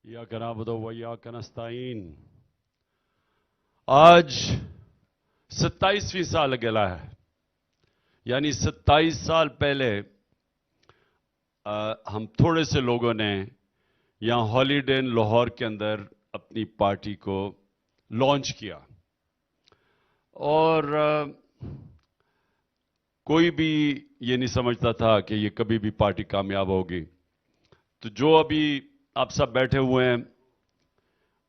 इय्याक नअबुदु व इय्याक नस्तईन। आज 27वीं साल गेला है, यानी 27 साल पहले हम थोड़े से लोगों ने यहां हॉलीडे इन लाहौर के अंदर अपनी पार्टी को लॉन्च किया और कोई भी ये नहीं समझता था कि ये कभी भी पार्टी कामयाब होगी। तो जो अभी आप सब बैठे हुए हैं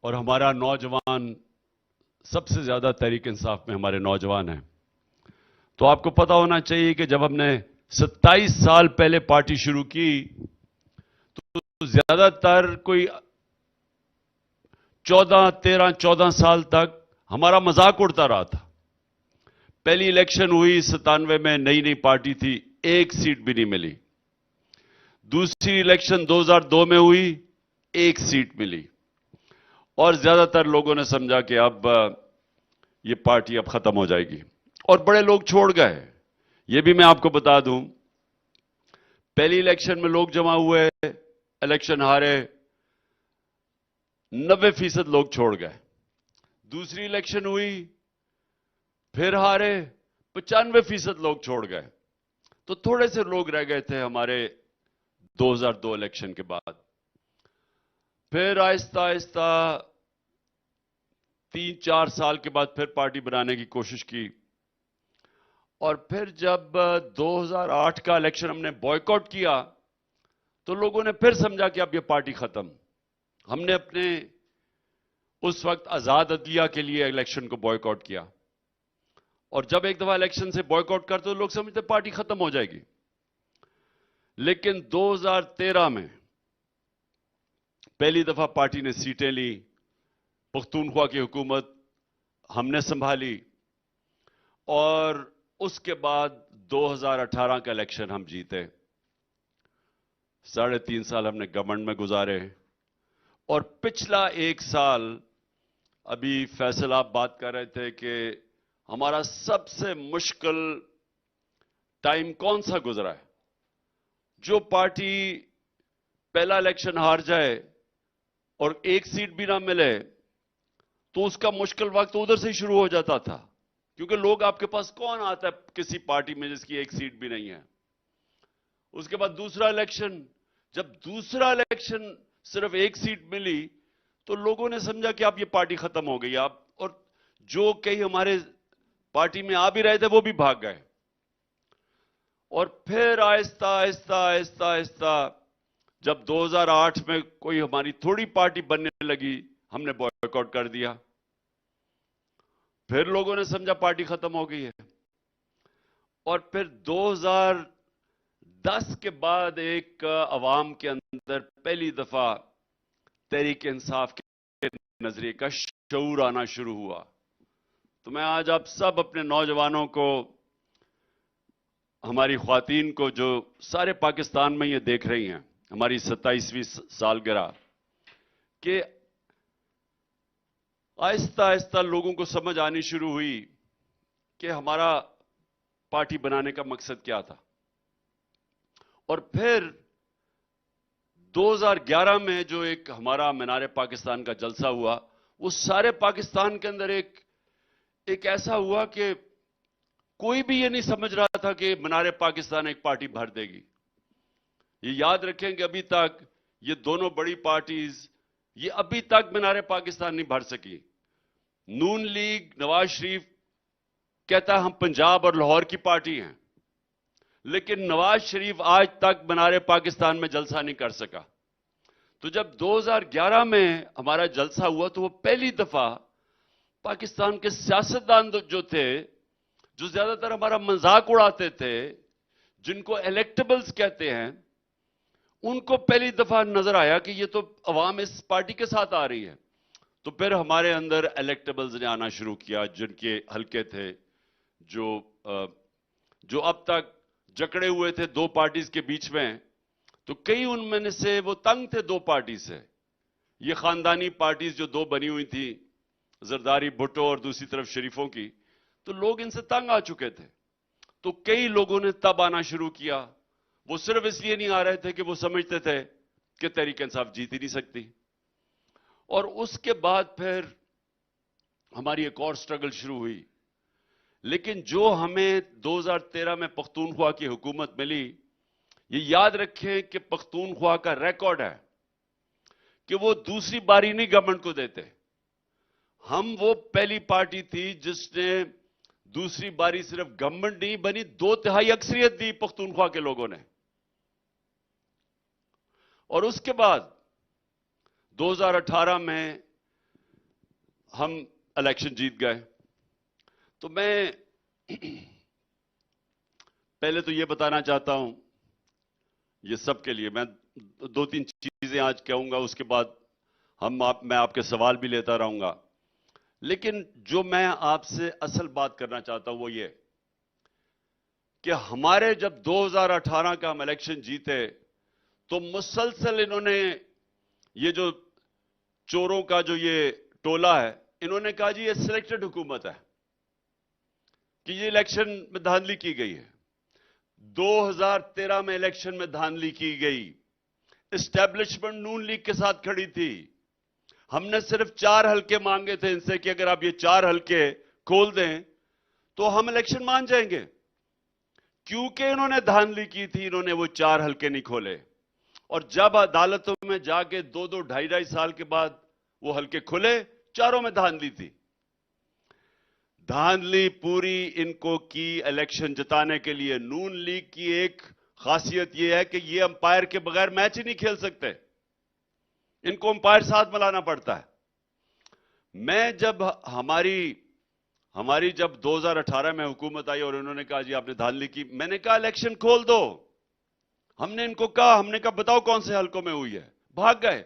और हमारा नौजवान, सबसे ज्यादा तहरीक इंसाफ में हमारे नौजवान हैं, तो आपको पता होना चाहिए कि जब हमने 27 साल पहले पार्टी शुरू की तो ज्यादातर कोई 14 साल तक हमारा मजाक उड़ता रहा था। पहली इलेक्शन हुई 97 में, नई नई पार्टी थी, एक सीट भी नहीं मिली। दूसरी इलेक्शन 2002 में हुई, एक सीट मिली और ज्यादातर लोगों ने समझा कि अब ये पार्टी अब खत्म हो जाएगी और बड़े लोग छोड़ गए। ये भी मैं आपको बता दूं, पहली इलेक्शन में लोग जमा हुए, इलेक्शन हारे, 90% लोग छोड़ गए। दूसरी इलेक्शन हुई, फिर हारे, 95% लोग छोड़ गए। तो थोड़े से लोग रह गए थे हमारे 2002 इलेक्शन के बाद। फिर आहिस्ता आहिस्ता 3-4 साल के बाद फिर पार्टी बनाने की कोशिश की और फिर जब 2008 का इलेक्शन हमने बॉयकॉट किया तो लोगों ने फिर समझा कि अब ये पार्टी खत्म। हमने अपने उस वक्त आजाद अदलिया के लिए इलेक्शन को बॉयकॉट किया और जब एक दफा इलेक्शन से बॉयकॉट करते तो लोग समझते पार्टी खत्म हो जाएगी। लेकिन 2013 में पहली दफा पार्टी ने सीटें ली, पख्तूनख्वा की हुकूमत हमने संभाली और उसके बाद 2018 का इलेक्शन हम जीते। 3.5 साल हमने गवर्नमेंट में गुजारे और पिछला 1 साल, अभी फैसल आप बात कर रहे थे कि हमारा सबसे मुश्किल टाइम कौन सा गुजरा है। जो पार्टी पहला इलेक्शन हार जाए और एक सीट भी ना मिले तो उसका मुश्किल वक्त उधर से ही शुरू हो जाता था, क्योंकि लोग आपके पास कौन आता है किसी पार्टी में जिसकी एक सीट भी नहीं है। उसके बाद दूसरा इलेक्शन, जब दूसरा इलेक्शन सिर्फ एक सीट मिली तो लोगों ने समझा कि अब ये पार्टी खत्म हो गई। आप और जो कई हमारे पार्टी में आ भी रहे थे वो भी भाग गए और फिर आहिस्ता आहिस्ता आहिस्ता आहिस्ता जब 2008 में कोई हमारी थोड़ी पार्टी बनने लगी, हमने बॉयकॉट कर दिया। फिर लोगों ने समझा पार्टी खत्म हो गई है और फिर 2010 के बाद एक अवाम के अंदर पहली दफा तहरीक इंसाफ के नजरिए का शऊर आना शुरू हुआ। तो मैं आज आप सब अपने नौजवानों को, हमारी ख्वातीन को जो सारे पाकिस्तान में ये देख रही हैं, हमारी 27वीं सालगिरह के आहिस्ता आहिस्ता लोगों को समझ आनी शुरू हुई कि हमारा पार्टी बनाने का मकसद क्या था। और फिर 2011 में जो एक हमारा मीनार पाकिस्तान का जलसा हुआ, वो सारे पाकिस्तान के अंदर एक ऐसा हुआ कि कोई भी ये नहीं समझ रहा था कि मीनार पाकिस्तान एक पार्टी भर देगी। ये याद रखें कि अभी तक ये दोनों बड़ी पार्टीज, ये अभी तक मीनार पाकिस्तान नहीं भर सकी। नून लीग, नवाज शरीफ कहता है हम पंजाब और लाहौर की पार्टी हैं, लेकिन नवाज शरीफ आज तक मीनार पाकिस्तान में जलसा नहीं कर सका। तो जब 2011 में हमारा जलसा हुआ तो वो पहली दफा पाकिस्तान के सियासतदान जो थे, जो ज्यादातर हमारा मजाक उड़ाते थे, जिनको इलेक्टेबल्स कहते हैं, उनको पहली दफा नजर आया कि ये तो अवाम इस पार्टी के साथ आ रही है। तो फिर हमारे अंदर इलेक्टेबल्स ने आना शुरू किया, जिनके हल्के थे, जो अब तक जकड़े हुए थे दो पार्टीज के बीच में। तो कई उनमें से वो तंग थे दो पार्टी से। ये खानदानी पार्टीज जो दो बनी हुई थी, जरदारी भुट्टो और दूसरी तरफ शरीफों की, तो लोग इनसे तंग आ चुके थे। तो कई लोगों ने तब आना शुरू किया। वो सिर्फ इसलिए नहीं आ रहे थे कि वो समझते थे कि तहरीक इंसाफ जीत ही नहीं सकती, और उसके बाद फिर हमारी एक और स्ट्रगल शुरू हुई। लेकिन जो हमें 2013 में पख्तूनख्वा की हुकूमत मिली, ये याद रखें कि पख्तूनख्वा का रिकॉर्ड है कि वो दूसरी बारी नहीं गवर्नमेंट को देते। हम वो पहली पार्टी थी जिसने दूसरी बारी सिर्फ गवर्नमेंट नहीं बनी, 2/3 अक्सरियत दी पख्तूनख्वा के लोगों ने। और उसके बाद 2018 में हम इलेक्शन जीत गए। तो मैं पहले तो ये बताना चाहता हूं, ये सबके लिए मैं 2-3 चीजें आज कहूंगा, उसके बाद मैं आपके सवाल भी लेता रहूंगा। लेकिन जो मैं आपसे असल बात करना चाहता हूं वो ये कि हमारे जब 2018 का हम इलेक्शन जीते तो मुसलसल इन्होंने, ये जो चोरों का जो ये टोला है, इन्होंने कहा जी ये सिलेक्टेड हुकूमत है कि ये इलेक्शन में धांधली की गई है। 2013 में इलेक्शन में धांधली की गई, एस्टैब्लिशमेंट नून लीग के साथ खड़ी थी। हमने सिर्फ 4 हल्के मांगे थे इनसे कि अगर आप ये 4 हल्के खोल दें तो हम इलेक्शन मान जाएंगे। क्योंकि इन्होंने धांधली की थी, इन्होंने वो 4 हल्के नहीं खोले। और जब अदालतों में जाके 2-2, 2.5 साल के बाद वो हल्के खुले, चारों में धांधली थी। धांधली पूरी इनको की इलेक्शन जिताने के लिए। नून लीग की एक खासियत यह है कि ये अंपायर के बगैर मैच ही नहीं खेल सकते, इनको अंपायर साथ मिलाना पड़ता है। मैं जब हमारी जब 2018 में हुकूमत आई और उन्होंने कहा जी आपने धांधली की, मैंने कहा इलेक्शन खोल दो। हमने इनको कहा, हमने कहा बताओ कौन से हलकों में हुई है, भाग गए।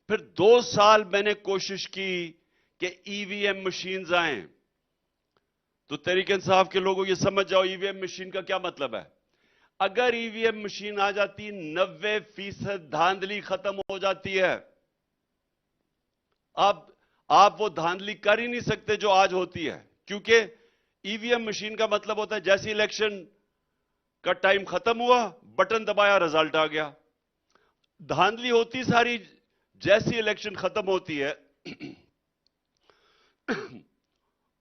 फिर 2 साल मैंने कोशिश की कि ईवीएम मशीन्स आए। तो तहरीक इंसाफ के लोगों ये समझ जाओ ईवीएम मशीन का क्या मतलब है। अगर ईवीएम मशीन आ जाती 90% धांधली खत्म हो जाती है। अब आप वो धांधली कर ही नहीं सकते जो आज होती है, क्योंकि ईवीएम मशीन का मतलब होता है जैसे इलेक्शन का टाइम खत्म हुआ, बटन दबाया, रिजल्ट आ गया। धांधली होती सारी जैसी इलेक्शन खत्म होती है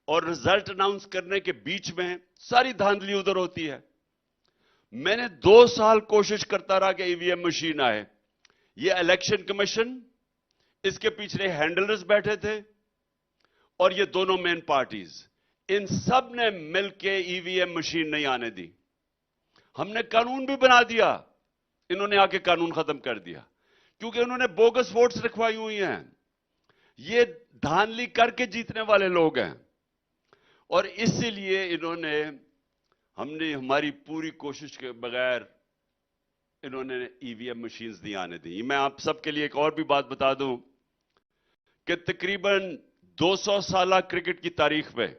और रिजल्ट अनाउंस करने के बीच में सारी धांधली उधर होती है। मैंने 2 साल कोशिश करता रहा कि ईवीएम मशीन आए। ये इलेक्शन कमीशन, इसके पीछे हैंडलर्स बैठे थे और ये दोनों मेन पार्टीज, इन सब ने मिलकर ईवीएम मशीन नहीं आने दी। हमने कानून भी बना दिया, इन्होंने आके कानून खत्म कर दिया, क्योंकि उन्होंने बोगस वोट्स रखवाई हुई हैं। ये धांधली करके जीतने वाले लोग हैं और इसीलिए हमने हमारी पूरी कोशिश के बगैर इन्होंने ईवीएम मशीन्स नहीं आने दी। मैं आप सबके लिए एक और भी बात बता दूं कि तकरीबन 200 साल क्रिकेट की तारीख में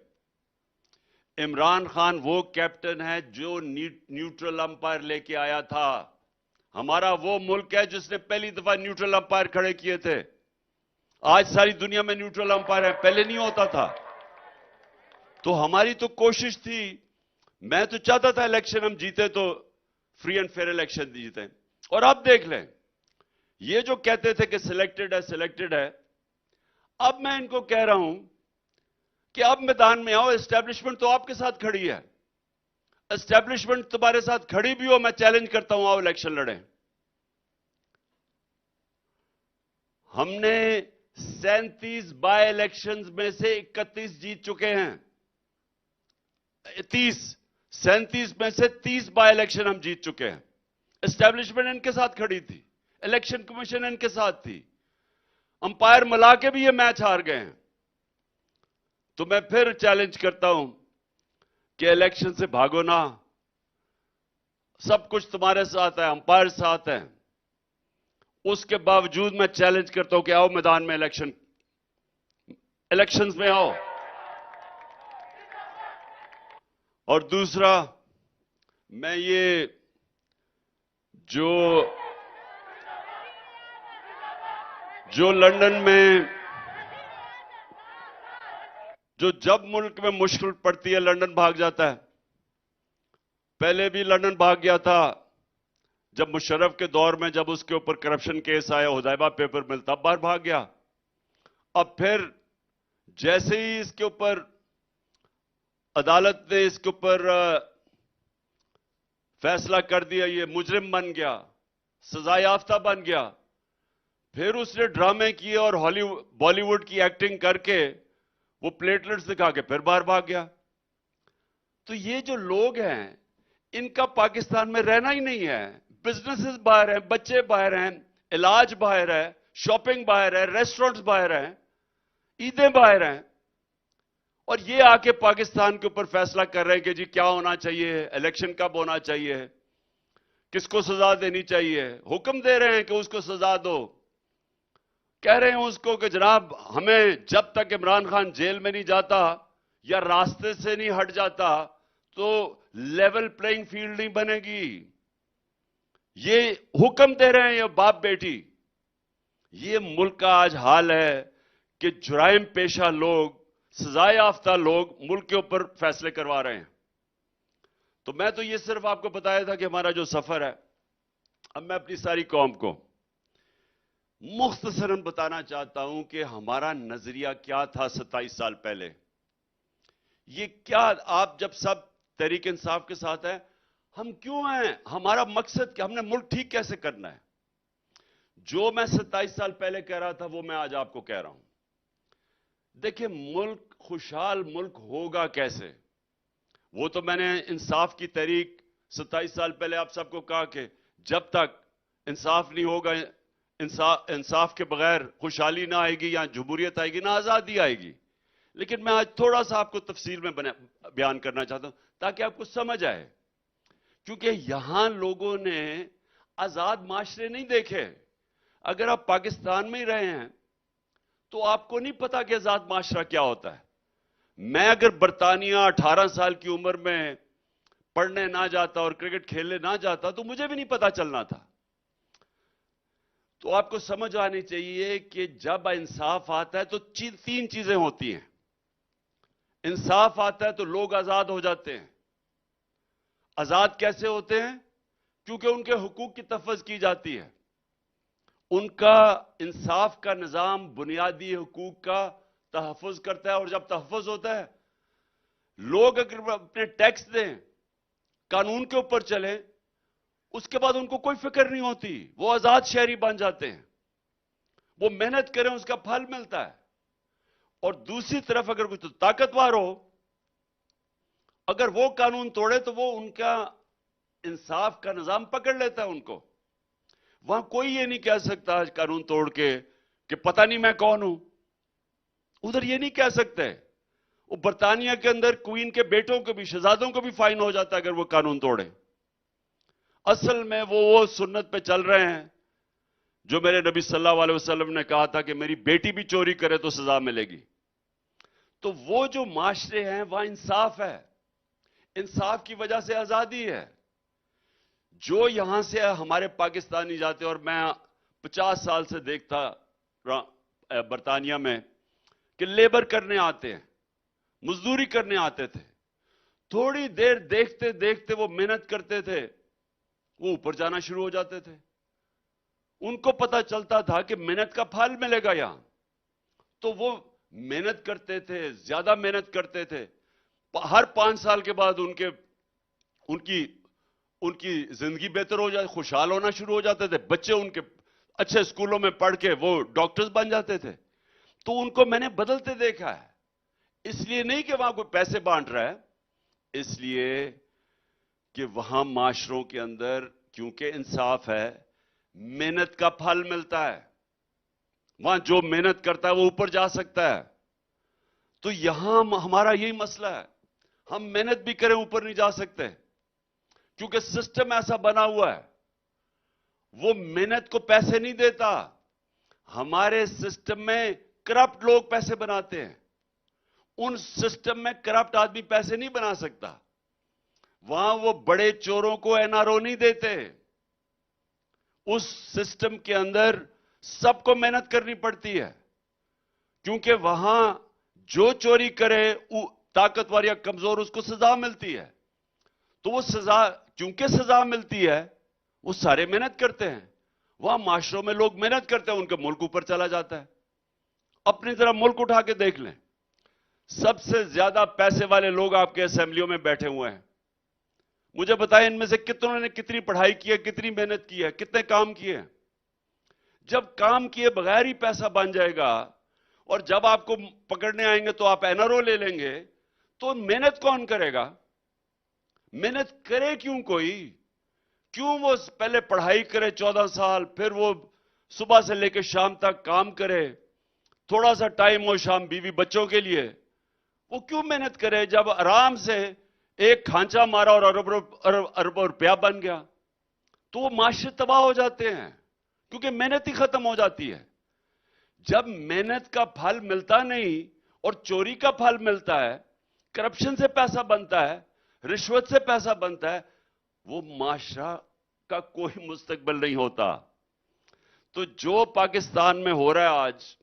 इमरान खान वो कैप्टन है जो न्यूट्रल अंपायर लेके आया था। हमारा वो मुल्क है जिसने पहली दफा न्यूट्रल अंपायर खड़े किए थे। आज सारी दुनिया में न्यूट्रल अंपायर है, पहले नहीं होता था। तो हमारी तो कोशिश थी, मैं तो चाहता था इलेक्शन हम जीते तो फ्री एंड फेयर इलेक्शन जीते। और अब देख लें, ये जो कहते थे कि सिलेक्टेड है, अब मैं इनको कह रहा हूं कि अब मैदान में आओ। एस्टैब्लिशमेंट तो आपके साथ खड़ी है, एस्टैब्लिशमेंट तुम्हारे साथ खड़ी भी हो, मैं चैलेंज करता हूं, आओ इलेक्शन लड़ें। हमने 37 बाय इलेक्शंस में से 31 जीत चुके हैं। 37 में से 30 बाय इलेक्शन हम जीत चुके हैं। एस्टैब्लिशमेंट इनके साथ खड़ी थी, इलेक्शन कमीशन इनके साथ थी, अंपायर मिला के भी ये मैच हार गए हैं। तो मैं फिर चैलेंज करता हूं कि इलेक्शन से भागो ना, सब कुछ तुम्हारे साथ है, अंपायर साथ है। उसके बावजूद मैं चैलेंज करता हूं कि आओ मैदान में, इलेक्शंस में आओ। और दूसरा, मैं ये जो लंदन में जब मुल्क में मुश्किल पड़ती है लंदन भाग जाता है। पहले भी लंदन भाग गया था जब मुशर्रफ के दौर में, जब उसके ऊपर करप्शन केस आया, हुदैबा पेपर मिल, तब बाहर भाग गया। अब फिर जैसे ही इसके ऊपर अदालत ने इसके ऊपर फैसला कर दिया, ये मुजरिम बन गया, सजा याफ्ता बन गया, फिर उसने ड्रामे किए और हॉलीवुड बॉलीवुड की एक्टिंग करके वो प्लेटलेट्स दिखा के फिर बाहर भाग गया। तो ये जो लोग हैं, इनका पाकिस्तान में रहना ही नहीं है। बिजनेसेस बाहर हैं, बच्चे बाहर हैं, इलाज बाहर है, शॉपिंग बाहर है, रेस्टोरेंट्स बाहर हैं, ईदें बाहर हैं, और ये आके पाकिस्तान के ऊपर फैसला कर रहे हैं कि जी क्या होना चाहिए, इलेक्शन कब होना चाहिए, किसको सजा देनी चाहिए, हुक्म दे रहे हैं कि उसको सजा दो। कह रहे हैं उसको कि जनाब हमें जब तक इमरान खान जेल में नहीं जाता या रास्ते से नहीं हट जाता तो लेवल प्लेइंग फील्ड नहीं बनेगी। ये हुक्म दे रहे हैं ये बाप बेटी। ये मुल्क का आज हाल है कि जुराइम पेशा लोग, सजा याफ्ता लोग मुल्क के ऊपर फैसले करवा रहे हैं। तो मैं तो ये सिर्फ आपको बताया था कि हमारा जो सफर है, अब मैं अपनी सारी कौम को मुख्तसरन बताना चाहता हूं कि हमारा नजरिया क्या था 27 साल पहले। ये क्या, आप जब सब तहरीक इंसाफ के साथ हैं, हम क्यों हैं, हमारा मकसद क्या, हमने मुल्क ठीक कैसे करना है। जो मैं 27 साल पहले कह रहा था वो मैं आज आपको कह रहा हूं। देखिए, मुल्क खुशहाल मुल्क होगा कैसे, वो तो मैंने इंसाफ की तहरीक 27 साल पहले आप सबको कहा कि जब तक इंसाफ नहीं होगा, इंसाफ के बगैर खुशहाली ना आएगी, या जमहूरियत आएगी, ना आजादी आएगी। लेकिन मैं आज थोड़ा सा आपको तफसील में बयान करना चाहता हूं ताकि आपको समझ आए, क्योंकि यहां लोगों ने आजाद माशरे नहीं देखे। अगर आप पाकिस्तान में ही रहे हैं तो आपको नहीं पता कि आजाद माशरा क्या होता है। मैं अगर बरतानिया 18 साल की उम्र में पढ़ने ना जाता और क्रिकेट खेलने ना जाता तो मुझे भी नहीं पता चलना था। तो आपको समझ आनी चाहिए कि जब इंसाफ आता है तो तीन चीजें होती हैं। इंसाफ आता है तो लोग आजाद हो जाते हैं। आजाद कैसे होते हैं? क्योंकि उनके हुकूक की तफज की जाती है। उनका इंसाफ का निजाम बुनियादी हुकूक का तहफ़्फ़ुज़ करता है, और जब तहफ़्फ़ुज़ होता है, लोग अगर अपने टैक्स दें, कानून के ऊपर चलें, उसके बाद उनको कोई फिक्र नहीं होती, वो आजाद शहरी बन जाते हैं। वो मेहनत करें उसका फल मिलता है। और दूसरी तरफ अगर कोई तो ताकतवर हो, अगर वो कानून तोड़े तो वो उनका इंसाफ का निजाम पकड़ लेता है उनको। वहां कोई ये नहीं कह सकता कानून तोड़ के कि पता नहीं मैं कौन हूं। उधर ये नहीं कह सकते। वो बरतानिया के अंदर क्वीन के बेटों को भी, शहजादों को भी फाइन हो जाता है अगर वो कानून तोड़े। असल में वो सुन्नत पे चल रहे हैं जो मेरे नबी सल्लल्लाहु अलैहि वसल्लम ने कहा था कि मेरी बेटी भी चोरी करे तो सजा मिलेगी। तो वो जो माशरे हैं वहां इंसाफ है, इंसाफ की वजह से आजादी है। जो यहां से हमारे पाकिस्तानी जाते, और मैं 50 साल से देखता बरतानिया में कि लेबर करने आते हैं, मजदूरी करने आते थे, थोड़ी देर देखते देखते वो मेहनत करते थे, वो ऊपर जाना शुरू हो जाते थे। उनको पता चलता था कि मेहनत का फल मिलेगा यहां, तो वो मेहनत करते थे, ज्यादा मेहनत करते थे। हर 5 साल के बाद उनकी जिंदगी बेहतर हो जाती, खुशहाल होना शुरू हो जाते थे। बच्चे उनके अच्छे स्कूलों में पढ़ के वो डॉक्टर्स बन जाते थे। तो उनको मैंने बदलते देखा है। इसलिए नहीं कि वहां कोई पैसे बांट रहा है, इसलिए कि वहां माशरों के अंदर क्योंकि इंसाफ है, मेहनत का फल मिलता है। वहां जो मेहनत करता है वो ऊपर जा सकता है। तो यहां हमारा यही मसला है, हम मेहनत भी करें ऊपर नहीं जा सकते, क्योंकि सिस्टम ऐसा बना हुआ है, वो मेहनत को पैसे नहीं देता। हमारे सिस्टम में करप्ट लोग पैसे बनाते हैं। उन सिस्टम में करप्ट आदमी पैसे नहीं बना सकता। वहां वो बड़े चोरों को एनआरओ नहीं देते। उस सिस्टम के अंदर सबको मेहनत करनी पड़ती है, क्योंकि वहां जो चोरी करे ताकतवर या कमजोर उसको सजा मिलती है। तो वो सजा, क्योंकि सजा मिलती है, वो सारे मेहनत करते हैं। वहां माशरों में लोग मेहनत करते हैं, उनका मुल्क ऊपर चला जाता है। अपनी तरह मुल्क उठा के देख लें, सबसे ज्यादा पैसे वाले लोग आपके असेंबलियों में बैठे हुए हैं। मुझे बताएं, इनमें से कितनों ने कितनी पढ़ाई की है, कितनी मेहनत की है, कितने काम किए हैं? जब काम किए बगैर ही पैसा बन जाएगा और जब आपको पकड़ने आएंगे तो आप एनआरओ ले लेंगे, तो मेहनत कौन करेगा? मेहनत करे क्यों कोई? क्यों वो पहले पढ़ाई करे 14 साल, फिर वो सुबह से लेकर शाम तक काम करे, थोड़ा सा टाइम हो शाम बीवी बच्चों के लिए, वो क्यों मेहनत करे जब आराम से एक खांचा मारा और अरबों रुपया बन गया? तो वो माशरे तबाह हो जाते हैं क्योंकि मेहनत ही खत्म हो जाती है। जब मेहनत का फल मिलता नहीं और चोरी का फल मिलता है, करप्शन से पैसा बनता है, रिश्वत से पैसा बनता है, वो माशरा का कोई मुस्तकबिल नहीं होता। तो जो पाकिस्तान में हो रहा है आज,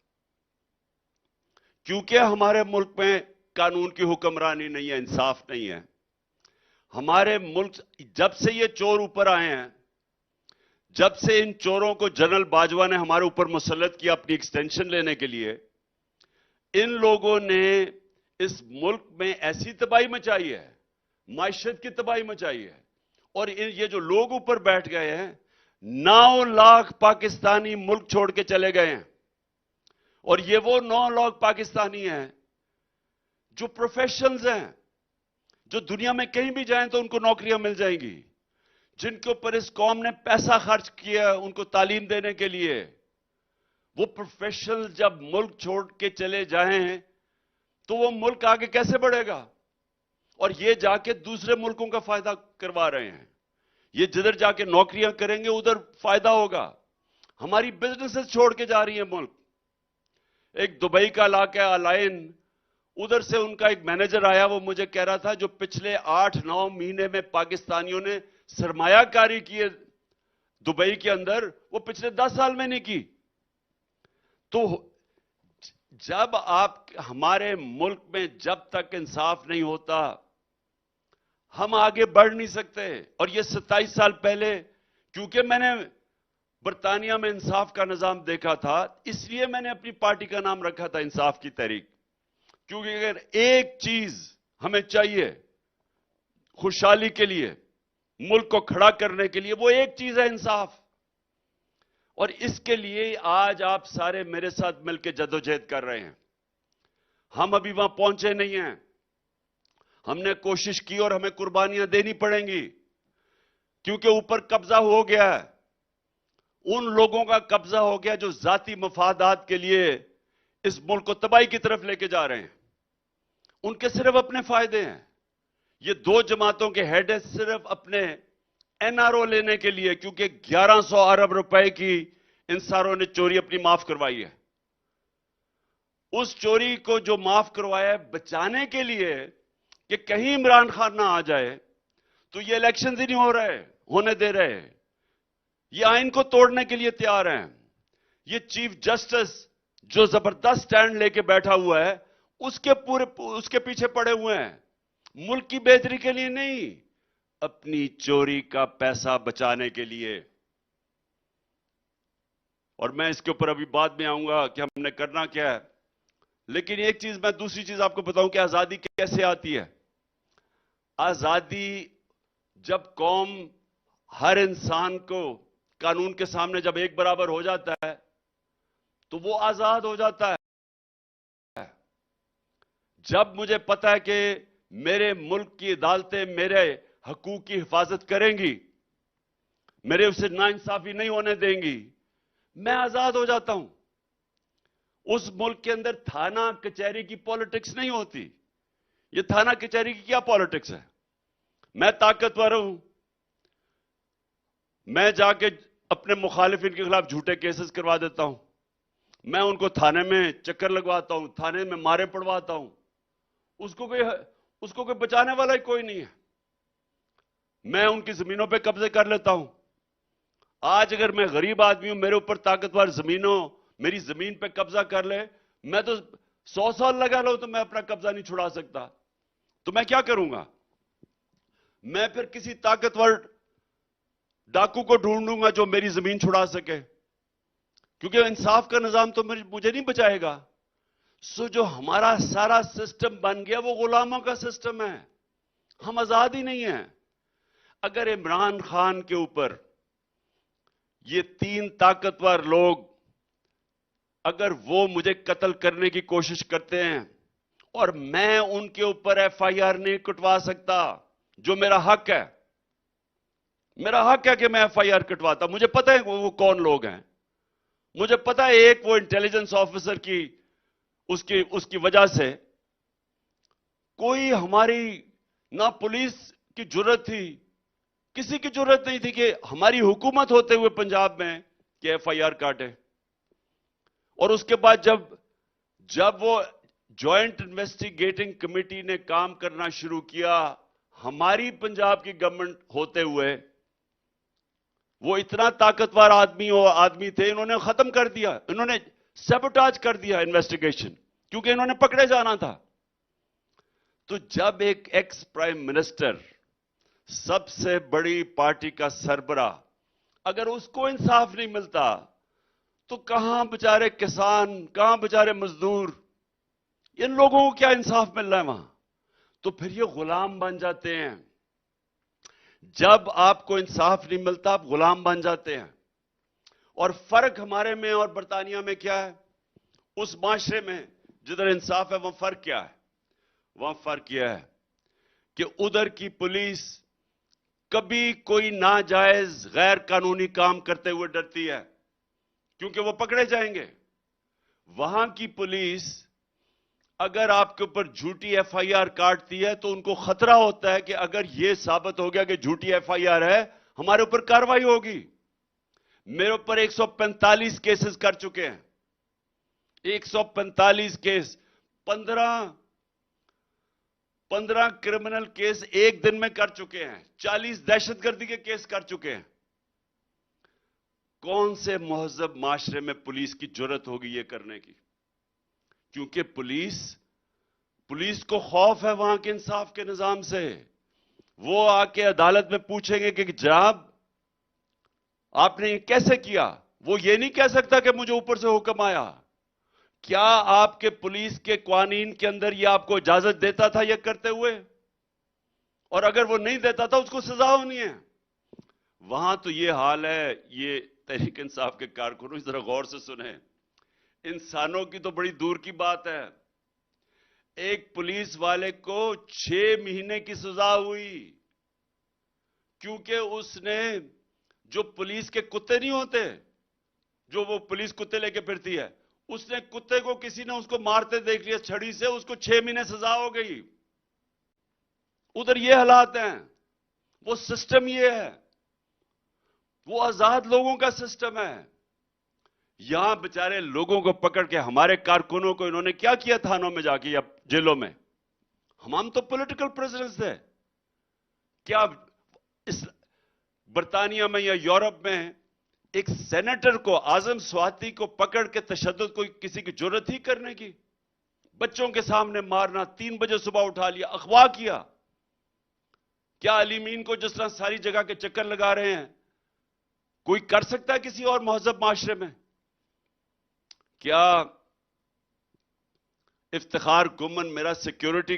क्योंकि हमारे मुल्क में कानून की हुक्मरानी नहीं है, इंसाफ नहीं है। हमारे मुल्क, जब से ये चोर ऊपर आए हैं, जब से इन चोरों को जनरल बाजवा ने हमारे ऊपर मुसल्लत किया अपनी एक्सटेंशन लेने के लिए, इन लोगों ने इस मुल्क में ऐसी तबाही मचाई है, माइशत की तबाही मचाई है। और ये जो लोग ऊपर बैठ गए हैं, 9 लाख पाकिस्तानी मुल्क छोड़ के चले गए हैं। और ये वो 9 लाख पाकिस्तानी हैं जो प्रोफेशनल्स हैं, जो दुनिया में कहीं भी जाएं तो उनको नौकरियां मिल जाएंगी, जिनके ऊपर इस कौम ने पैसा खर्च किया उनको तालीम देने के लिए। वो प्रोफेशनल जब मुल्क छोड़ के चले जाएं तो वो मुल्क आगे कैसे बढ़ेगा? और ये जाके दूसरे मुल्कों का फायदा करवा रहे हैं। ये जिधर जाके नौकरियां करेंगे उधर फायदा होगा। हमारी बिजनेसेस छोड़ के जा रही है मुल्क। एक दुबई का इलाका अलाइन, उधर से उनका एक मैनेजर आया, वो मुझे कह रहा था जो पिछले 8-9 महीने में पाकिस्तानियों ने सरमायाकारी की है दुबई के अंदर, वो पिछले 10 साल में नहीं की। तो जब आप, हमारे मुल्क में जब तक इंसाफ नहीं होता, हम आगे बढ़ नहीं सकते। और ये 27 साल पहले, क्योंकि मैंने बरतानिया में इंसाफ का निजाम देखा था, इसलिए मैंने अपनी पार्टी का नाम रखा था इंसाफ की तहरीक। क्योंकि अगर एक चीज हमें चाहिए खुशहाली के लिए, मुल्क को खड़ा करने के लिए, वो एक चीज है इंसाफ। और इसके लिए आज आप सारे मेरे साथ मिलकर जद्दोजहद कर रहे हैं। हम अभी वहां पहुंचे नहीं हैं, हमने कोशिश की और हमें कुर्बानियां देनी पड़ेंगी, क्योंकि ऊपर कब्जा हो गया है। उन लोगों का कब्जा हो गया जो जाती मफादात के लिए इस मुल्क को तबाही की तरफ लेके जा रहे हैं। उनके सिर्फ अपने फायदे हैं। ये 2 जमातों के हेड है सिर्फ अपने एनआरओ लेने के लिए, क्योंकि 1100 अरब रुपए की इन सारों ने चोरी अपनी माफ करवाई है। उस चोरी को जो माफ करवाया है बचाने के लिए कि कहीं इमरान खान ना आ जाए, तो ये इलेक्शन ही नहीं होने दे रहे। ये आइन को तोड़ने के लिए तैयार हैं। ये चीफ जस्टिस जो जबरदस्त स्टैंड लेके बैठा हुआ है, उसके पीछे पड़े हुए हैं, मुल्क की बेहतरी के लिए नहीं, अपनी चोरी का पैसा बचाने के लिए। और मैं इसके ऊपर अभी बाद में आऊंगा कि हमने करना क्या है। लेकिन एक चीज, मैं दूसरी चीज आपको बताऊं कि आजादी कैसे आती है। आजादी जब कौम, हर इंसान को कानून के सामने जब एक बराबर हो जाता है तो वो आजाद हो जाता है। जब मुझे पता है कि मेरे मुल्क की अदालतें मेरे हकूक की हिफाजत करेंगी, मेरे उससे नाइंसाफी नहीं होने देंगी, मैं आजाद हो जाता हूं। उस मुल्क के अंदर थाना कचहरी की पॉलिटिक्स नहीं होती। ये थाना कचहरी की क्या पॉलिटिक्स है? मैं ताकतवर हूं, मैं जाके अपने मुखालिफिन के खिलाफ झूठे केसेस करवा देता हूं, मैं उनको थाने में चक्कर लगवाता हूं, थाने में मारे पड़वाता हूं, उसको कोई बचाने वाला ही कोई नहीं है। मैं उनकी जमीनों पे कब्जे कर लेता हूं। आज अगर मैं गरीब आदमी हूं, मेरे ऊपर ताकतवर मेरी जमीन पे कब्जा कर ले, मैं तो 100 साल लगा लो तो मैं अपना कब्जा नहीं छुड़ा सकता। तो मैं क्या करूंगा? मैं फिर किसी ताकतवर डाकू को ढूंढूंगा जो मेरी जमीन छुड़ा सके, क्योंकि इंसाफ का निजाम तो मुझे नहीं बचाएगा। सो जो हमारा सारा सिस्टम बन गया वो गुलामों का सिस्टम है, हम आजाद ही नहीं है। अगर इमरान खान के ऊपर ये 3 ताकतवर लोग अगर वो मुझे कत्ल करने की कोशिश करते हैं और मैं उनके ऊपर एफआईआर नहीं कटवा सकता, जो मेरा हक है, मेरा हक है कि मैं एफआईआर कटवाता। मुझे पता है वो कौन लोग हैं, मुझे पता है एक वो इंटेलिजेंस ऑफिसर की उसकी वजह से कोई हमारी ना पुलिस की जुर्रत थी, किसी की जुर्रत नहीं थी कि हमारी हुकूमत होते हुए पंजाब में कि एफआईआर काटे। और उसके बाद जब वो जॉइंट इन्वेस्टिगेटिंग कमेटी ने काम करना शुरू किया, हमारी पंजाब की गवर्नमेंट होते हुए वो इतना ताकतवर आदमी थे, इन्होंने खत्म कर दिया, इन्होंने सैबोटाज कर दिया इन्वेस्टिगेशन, क्योंकि इन्होंने पकड़े जाना था। तो जब एक एक्स प्राइम मिनिस्टर, सबसे बड़ी पार्टी का सरबरा, अगर उसको इंसाफ नहीं मिलता तो कहां बेचारे किसान, कहां बेचारे मजदूर, इन लोगों को क्या इंसाफ मिल रहा है वहां? तो फिर ये गुलाम बन जाते हैं। जब आपको इंसाफ नहीं मिलता आप गुलाम बन जाते हैं। और फर्क हमारे में और बरतानिया में क्या है? उस माशरे में जिधर इंसाफ है वहां फर्क क्या है? वहां फर्क यह है कि उधर की पुलिस कभी कोई नाजायज गैर कानूनी काम करते हुए डरती है, क्योंकि वो पकड़े जाएंगे। वहां की पुलिस अगर आपके ऊपर झूठी एफआईआर काटती है तो उनको खतरा होता है कि अगर यह साबित हो गया कि झूठी एफआईआर है, हमारे ऊपर कार्रवाई होगी। मेरे ऊपर 145 केसेस कर चुके हैं, 145 केस, 15 क्रिमिनल केस एक दिन में कर चुके हैं, 40 दहशतगर्दी के केस कर चुके हैं। कौन से महजब माशरे में पुलिस की जरूरत होगी ये करने की? क्योंकि पुलिस को खौफ है वहां के इंसाफ के निजाम से। वो आके अदालत में पूछेंगे कि जनाब आपने ये कैसे किया? वो ये नहीं कह सकता कि मुझे ऊपर से हुक्म आया। क्या आपके पुलिस के कानून के अंदर ये आपको इजाजत देता था ये करते हुए? और अगर वो नहीं देता था उसको सजा होनी है। वहां तो ये हाल है। ये तहरीक इंसाफ के कारकुनों जरा गौर से सुने, इंसानों की तो बड़ी दूर की बात है। एक पुलिस वाले को 6 महीने की सजा हुई क्योंकि उसने, जो पुलिस के कुत्ते नहीं होते, जो वो पुलिस कुत्ते लेके फिरती है, उसने कुत्ते को, किसी ने उसको मारते देख लिया छड़ी से, उसको 6 महीने सजा हो गई। उधर ये हालात हैं, वो सिस्टम ये है, वो आजाद लोगों का सिस्टम है। यहां बेचारे लोगों को पकड़ के, हमारे कारकुनों को इन्होंने क्या किया थानों में जाके या जेलों में? हम तो पॉलिटिकल प्रिजनर्स थे। क्या इस बरतानिया में या यूरोप में एक सेनेटर को, आजम स्वाति को पकड़ के तशद्दुद कोई किसी की जरूरत ही करने की? बच्चों के सामने मारना, 3 बजे सुबह उठा लिया, अगवा किया। क्या अलीमीन को जिस तरह सारी जगह के चक्कर लगा रहे हैं कोई कर सकता है किसी और महजब माशरे में? क्या इफ्तिखार गुमन मेरा सिक्योरिटी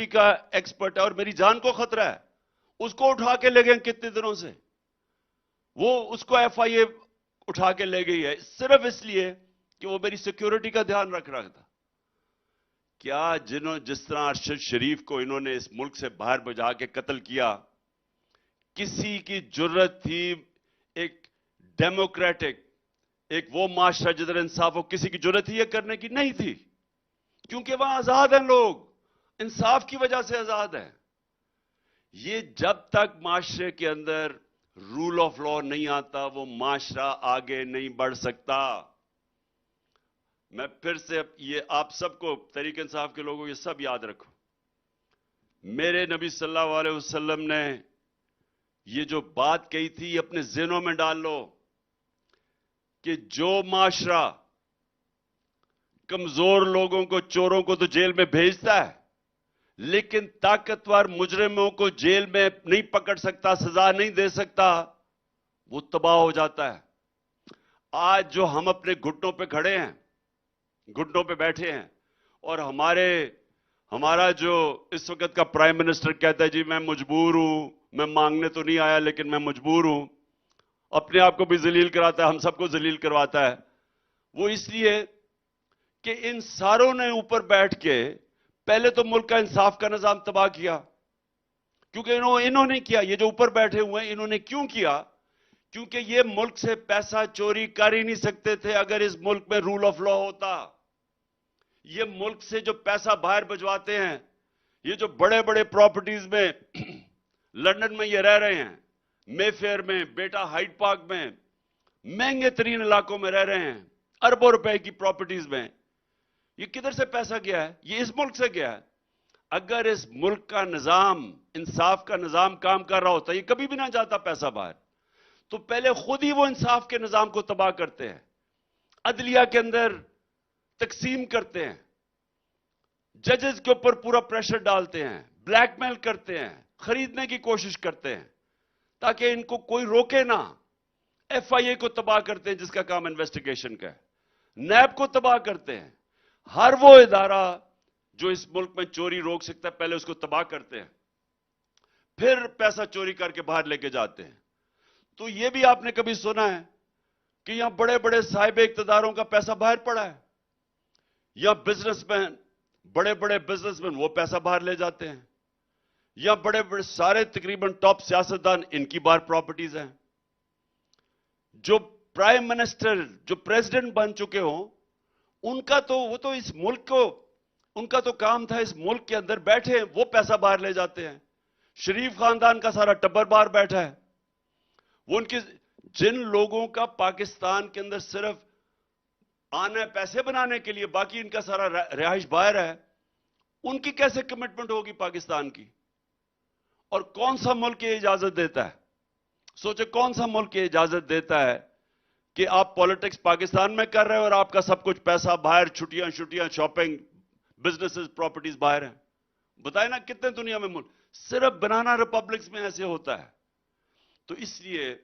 का एक्सपर्ट है और मेरी जान को खतरा है, उसको उठा के ले गए कितने दिनों से? वो उसको एफआईए उठा के ले गई है सिर्फ इसलिए कि वो मेरी सिक्योरिटी का ध्यान रख रहा था। क्या जिस तरह अरशद शरीफ को इन्होंने इस मुल्क से बाहर भजा के कत्ल किया, किसी की जरूरत थी एक डेमोक्रेटिक, एक वो माशरा जिधर इंसाफ हो, किसी की जरूरत ही ये करने की नहीं थी, क्योंकि वहां आजाद हैं लोग, इंसाफ की वजह से आजाद हैं। ये जब तक माशरे के अंदर रूल ऑफ लॉ नहीं आता, वो माशरा आगे नहीं बढ़ सकता। मैं फिर से ये आप सबको, तहरीक इंसाफ के लोगों, ये सब याद रखो, मेरे नबी सल्लल्लाहु अलैहि वसल्लम ने ये जो बात कही थी अपने ज़हनों में डाल लो कि जो माशरा कमजोर लोगों को, चोरों को तो जेल में भेजता है, लेकिन ताकतवर मुजरिमों को जेल में नहीं पकड़ सकता, सजा नहीं दे सकता, वो तबाह हो जाता है। आज जो हम अपने घुटनों पे खड़े हैं, घुटनों पे बैठे हैं। और हमारा जो इस वक्त का प्राइम मिनिस्टर कहता है, जी मैं मजबूर हूं, मैं मांगने तो नहीं आया लेकिन मैं मजबूर हूं, अपने आप को भी जलील कराता है, हम सबको जलील करवाता है। वो इसलिए कि इन सारों ने ऊपर बैठ के पहले तो मुल्क का इंसाफ का निजाम तबाह किया, क्योंकि इन्होंने किया। ये जो ऊपर बैठे हुए हैं इन्होंने क्यों किया? क्योंकि ये मुल्क से पैसा चोरी कर ही नहीं सकते थे अगर इस मुल्क में रूल ऑफ लॉ होता। ये मुल्क से जो पैसा बाहर भिजवाते हैं, ये जो बड़े बड़े प्रॉपर्टीज में लंदन में ये रह रहे हैं, मेफेयर में, बेटा हाइड पार्क में, महंगे तरीन इलाकों में रह रहे हैं, अरबों रुपए की प्रॉपर्टीज में, ये किधर से पैसा गया है? ये इस मुल्क से गया है। अगर इस मुल्क का निजाम, इंसाफ का निजाम काम कर रहा होता, ये कभी भी ना जाता पैसा बाहर। तो पहले खुद ही वो इंसाफ के निजाम को तबाह करते हैं, अदलिया के अंदर तकसीम करते हैं, जजेस के ऊपर पूरा प्रेशर डालते हैं, ब्लैकमेल करते हैं, खरीदने की कोशिश करते हैं ताकि इनको कोई रोके ना। एफआईए को तबाह करते हैं जिसका काम इन्वेस्टिगेशन का है, नैब को तबाह करते हैं। हर वो इदारा जो इस मुल्क में चोरी रोक सकता है पहले उसको तबाह करते हैं, फिर पैसा चोरी करके बाहर लेके जाते हैं। तो ये भी आपने कभी सुना है कि यहां बड़े बड़े साहिब इक्तदारों का पैसा बाहर पड़ा है? या बिजनेसमैन, बड़े बड़े बिजनेसमैन वो पैसा बाहर ले जाते हैं, या बड़े बड़े सारे तकरीबन टॉप सियासतदान, इनकी बाहर प्रॉपर्टीज हैं। जो प्राइम मिनिस्टर, जो प्रेसिडेंट बन चुके हो, उनका तो वो तो इस मुल्क को, उनका तो काम था इस मुल्क के अंदर बैठे, वो पैसा बाहर ले जाते हैं। शरीफ खानदान का सारा टब्बर बाहर बैठा है। वो उनके, जिन लोगों का पाकिस्तान के अंदर सिर्फ आना है पैसे बनाने के लिए, बाकी इनका सारा रिहाइश बाहर है, उनकी कैसे कमिटमेंट होगी पाकिस्तान की? और कौन सा मुल्क ये इजाजत देता है? सोचे कौन सा मुल्क ये इजाजत देता है कि आप पॉलिटिक्स पाकिस्तान में कर रहे हो और आपका सब कुछ पैसा बाहर, छुट्टियां, शॉपिंग, बिजनेसेस, प्रॉपर्टीज बाहर हैं? बताए ना कितने दुनिया में मुल्क, सिर्फ बनाना रिपब्लिक्स में ऐसे होता है। तो इसलिए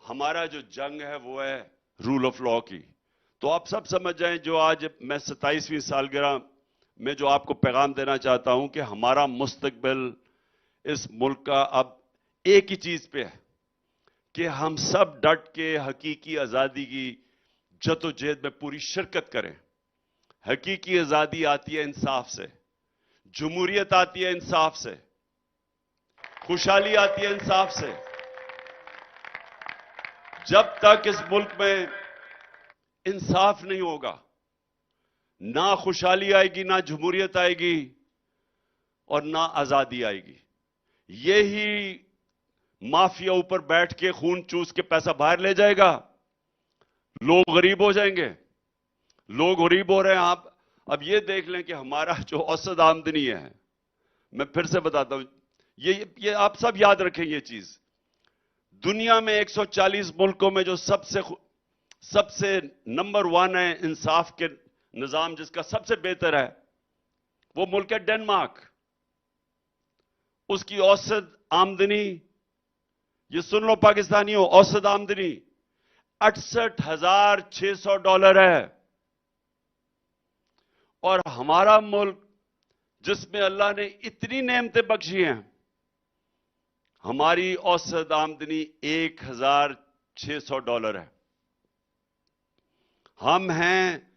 हमारा जो जंग है वो है रूल ऑफ लॉ की। तो आप सब समझ जाएं, जो आज मैं 27वीं सालगिरह में जो आपको पैगाम देना चाहता हूं कि हमारा मुस्तकबिल इस मुल्क का अब एक ही चीज पे है कि हम सब डट के हकीकी आजादी की जद्दोजहद में पूरी शिरकत करें। हकीकी आजादी आती है इंसाफ से, जमहूरियत आती है इंसाफ से, खुशहाली आती है इंसाफ से। जब तक इस मुल्क में इंसाफ नहीं होगा, ना खुशहाली आएगी, ना जमहूरियत आएगी और ना आजादी आएगी। यही माफिया ऊपर बैठ के खून चूस के पैसा बाहर ले जाएगा, लोग गरीब हो जाएंगे। लोग गरीब हो रहे हैं। आप अब ये देख लें कि हमारा जो औसत आमदनी है, मैं फिर से बताता हूं, ये आप सब याद रखें ये चीज। दुनिया में 140 मुल्कों में जो सबसे नंबर 1 है इंसाफ के निजाम, जिसका सबसे बेहतर है, वो मुल्क है डेनमार्क। उसकी औसत आमदनी, ये सुन लो पाकिस्तानियों, औसत आमदनी $68,600 है। और हमारा मुल्क जिसमें अल्लाह ने इतनी नेमतें बख्शी हैं, हमारी औसत आमदनी $1,600 है। हम हैं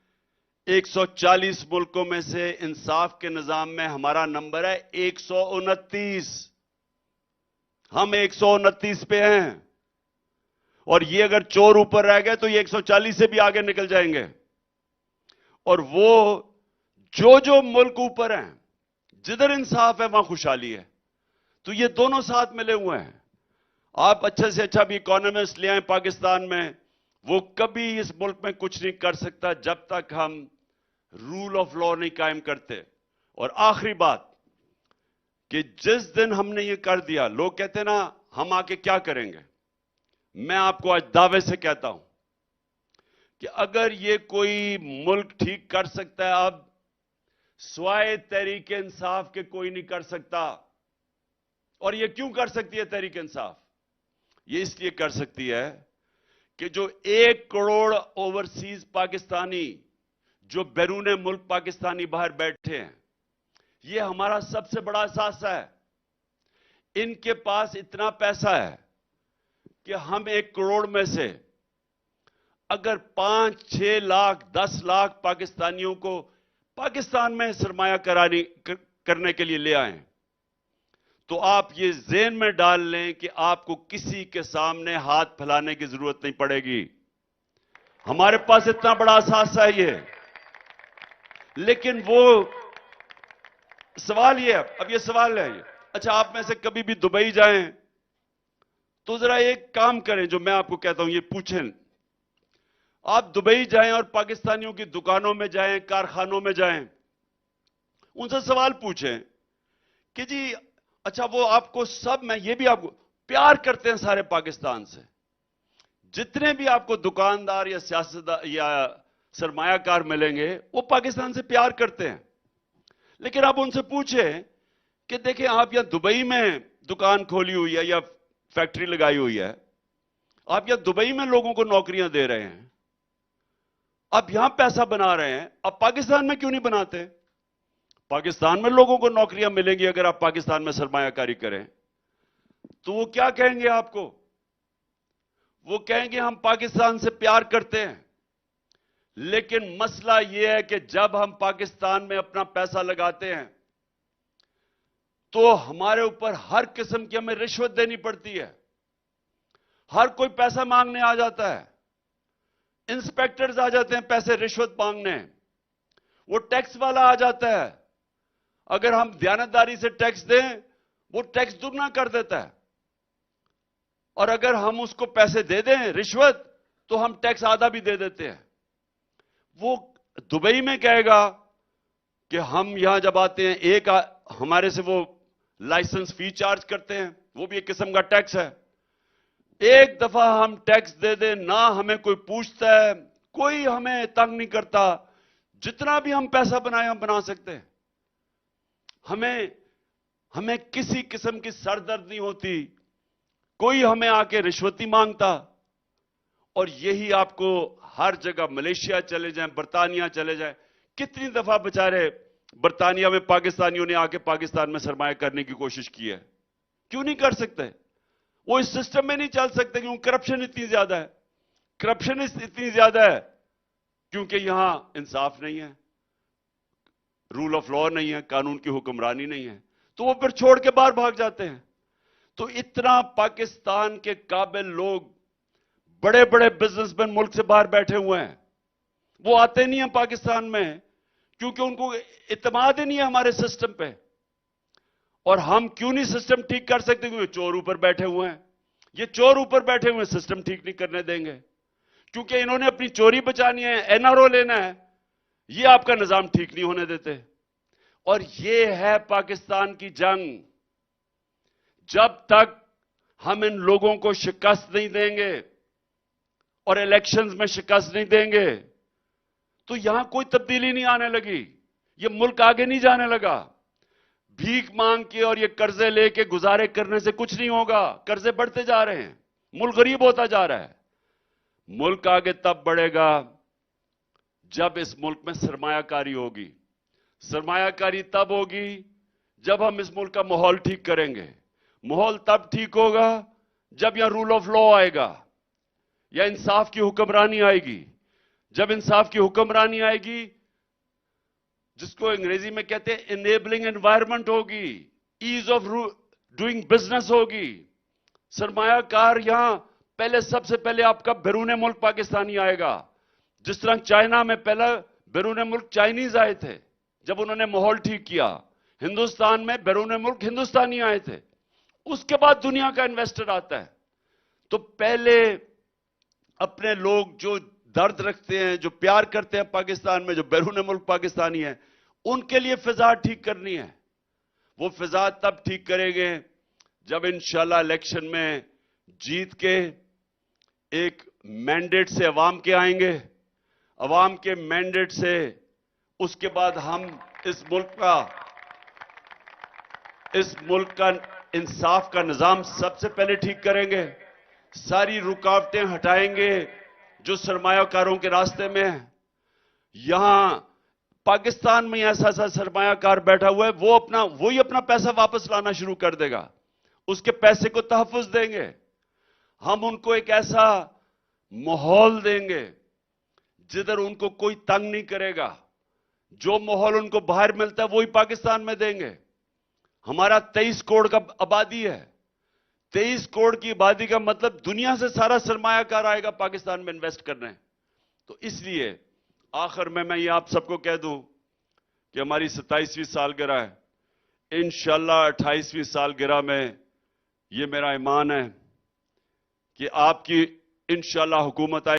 140 मुल्कों में से, इंसाफ के निजाम में हमारा नंबर है 129। हम 129 पे हैं। और ये अगर चोर ऊपर रह गए तो ये 140 से भी आगे निकल जाएंगे। और वो जो मुल्क ऊपर हैं, जिधर इंसाफ है वहां खुशहाली है। तो ये दोनों साथ मिले हुए हैं। आप अच्छे से अच्छा भी इकोनॉमिस्ट ले आए पाकिस्तान में, वो कभी इस मुल्क में कुछ नहीं कर सकता जब तक हम रूल ऑफ लॉ नहीं कायम करते। और आखिरी बात कि जिस दिन हमने ये कर दिया, लोग कहते हैं ना हम आके क्या करेंगे, मैं आपको आज दावे से कहता हूं कि अगर ये कोई मुल्क ठीक कर सकता है, अब स्वाय तहरीक इंसाफ के कोई नहीं कर सकता। और ये क्यों कर सकती है तहरीक इंसाफ? ये इसलिए कर सकती है कि जो 1 करोड़ ओवरसीज पाकिस्तानी जो बैरून मुल्क पाकिस्तानी बाहर बैठे हैं, ये हमारा सबसे बड़ा असासा है। इनके पास इतना पैसा है कि हम 1 करोड़ में से अगर 5, 6 लाख, 10 लाख पाकिस्तानियों को पाकिस्तान में सरमाया करने के लिए ले आए, तो आप ये ज़हन में डाल लें कि आपको किसी के सामने हाथ फैलाने की जरूरत नहीं पड़ेगी। हमारे पास इतना बड़ा असासा है ये। लेकिन वो सवाल ये है, अब ये सवाल है, अच्छा आप में से कभी भी दुबई जाएं तो जरा एक काम करें जो मैं आपको कहता हूं, ये पूछें। आप दुबई जाएं और पाकिस्तानियों की दुकानों में जाएं, कारखानों में जाएं, उनसे सवाल पूछें कि जी अच्छा वो आपको सब, मैं ये भी आपको प्यार करते हैं सारे पाकिस्तान से, जितने भी आपको दुकानदार या सियासतदार या सरमायाकार मिलेंगे वो पाकिस्तान से प्यार करते हैं। लेकिन आप उनसे पूछें कि देखें आप यहां दुबई में दुकान खोली हुई है या फैक्ट्री लगाई हुई है, आप यहां दुबई में लोगों को नौकरियां दे रहे हैं, आप यहां पैसा बना रहे हैं, आप पाकिस्तान में क्यों नहीं बनाते? पाकिस्तान में लोगों को नौकरियां मिलेंगी अगर आप पाकिस्तान में सरमायाकारी करें। तो वो क्या कहेंगे आपको? वो कहेंगे हम पाकिस्तान से प्यार करते हैं, लेकिन मसला यह है कि जब हम पाकिस्तान में अपना पैसा लगाते हैं तो हमारे ऊपर हर किस्म की हमें रिश्वत देनी पड़ती है। हर कोई पैसा मांगने आ जाता है, इंस्पेक्टर्स आ जाते हैं पैसे रिश्वत मांगने, वो टैक्स वाला आ जाता है, अगर हम दयानतदारी से टैक्स दें वो टैक्स दुगना कर देता है, और अगर हम उसको पैसे दे दें रिश्वत तो हम टैक्स आधा भी दे देते हैं। वो दुबई में कहेगा कि हम यहां जब आते हैं हमारे से वो लाइसेंस फी चार्ज करते हैं, वो भी एक किस्म का टैक्स है। एक दफा हम टैक्स दे दें ना हमें कोई पूछता है, कोई हमें तंग नहीं करता, जितना भी हम पैसा बनाए हम बना सकते हैं, हमें किसी किस्म की सरदर्द नहीं होती, कोई हमें आके रिश्वती मांगता। और यही आपको हर जगह, मलेशिया चले जाएं, बर्तानिया चले जाएं, कितनी दफा बेचारे बर्तानिया में पाकिस्तानियों ने आके पाकिस्तान में सरमाया करने की कोशिश की है। क्यों नहीं कर सकते? वो इस सिस्टम में नहीं चल सकते क्योंकि करप्शन इतनी ज्यादा है। करप्शन इतनी ज्यादा है क्योंकि यहां इंसाफ नहीं है, रूल ऑफ लॉ नहीं है, कानून की हुक्मरानी नहीं है, तो वो फिर छोड़ के बाहर भाग जाते हैं। तो इतना पाकिस्तान के काबिल लोग, बड़े बड़े बिजनेसमैन मुल्क से बाहर बैठे हुए हैं, वो आते नहीं हैं पाकिस्तान में क्योंकि उनको इत्मीनान ही नहीं है हमारे सिस्टम पे। और हम क्यों नहीं सिस्टम ठीक कर सकते? क्योंकि चोर ऊपर बैठे हुए हैं। ये चोर ऊपर बैठे हुए सिस्टम ठीक नहीं करने देंगे, क्योंकि इन्होंने अपनी चोरी बचानी है, एनआरओ लेना है, ये आपका निजाम ठीक नहीं होने देते। और ये है पाकिस्तान की जंग। जब तक हम इन लोगों को शिकस्त नहीं देंगे और इलेक्शंस में शिकस्त नहीं देंगे तो यहां कोई तब्दीली नहीं आने लगी, ये मुल्क आगे नहीं जाने लगा। भीख मांग के और ये कर्जे लेके गुजारे करने से कुछ नहीं होगा, कर्जे बढ़ते जा रहे हैं, मुल्क गरीब होता जा रहा है। मुल्क आगे तब बढ़ेगा जब इस मुल्क में सरमायाकारी होगी। सरमायाकारी तब होगी जब हम इस मुल्क का माहौल ठीक करेंगे। माहौल तब ठीक होगा जब यहां रूल ऑफ लॉ आएगा या इंसाफ की हुक्मरानी आएगी। जब इंसाफ की हुक्मरानी आएगी, जिसको अंग्रेजी में कहते हैं इनेबलिंग एनवायरनमेंट होगी, ईज ऑफ डूइंग बिजनेस होगी। सरमायाकार यहां पहले, सबसे पहले आपका बैरून मुल्क पाकिस्तानी आएगा। जिस तरह चाइना में पहला बैरून मुल्क चाइनीज आए थे जब उन्होंने माहौल ठीक किया, हिंदुस्तान में बैरून मुल्क हिंदुस्तानी आए थे, उसके बाद दुनिया का इन्वेस्टर आता है। तो पहले अपने लोग जो दर्द रखते हैं, जो प्यार करते हैं पाकिस्तान में, जो बैरून मुल्क पाकिस्तानी है, उनके लिए फिजा ठीक करनी है। वो फिजा तब ठीक करेंगे जब इंशाल्लाह इलेक्शन में जीत के एक मैंडेट से अवाम के आएंगे, अवाम के मैंडेट से उसके बाद हम इस मुल्क का इंसाफ का निजाम सबसे पहले ठीक करेंगे। सारी रुकावटें हटाएंगे जो सरमायाकारों के रास्ते में है। यहां पाकिस्तान में ऐसा ऐसा सरमायाकार बैठा हुआ है, वही अपना पैसा वापस लाना शुरू कर देगा, उसके पैसे को तहफ्फुज देंगे। हम उनको एक ऐसा माहौल देंगे जिधर उनको कोई तंग नहीं करेगा। जो माहौल उनको बाहर मिलता है वही पाकिस्तान में देंगे। हमारा 23 करोड़ का आबादी है। 23 करोड़ की आबादी का मतलब दुनिया से सारा सरमायाकार आएगा पाकिस्तान में इन्वेस्ट करने। तो इसलिए आखिर में मैं ये आप सबको कह दूं कि हमारी 27वीं सालगिरह है। इंशाअल्लाह 28वीं सालगिरह में ये मेरा ईमान है कि आपकी इंशाअल्लाह हुकूमत आए।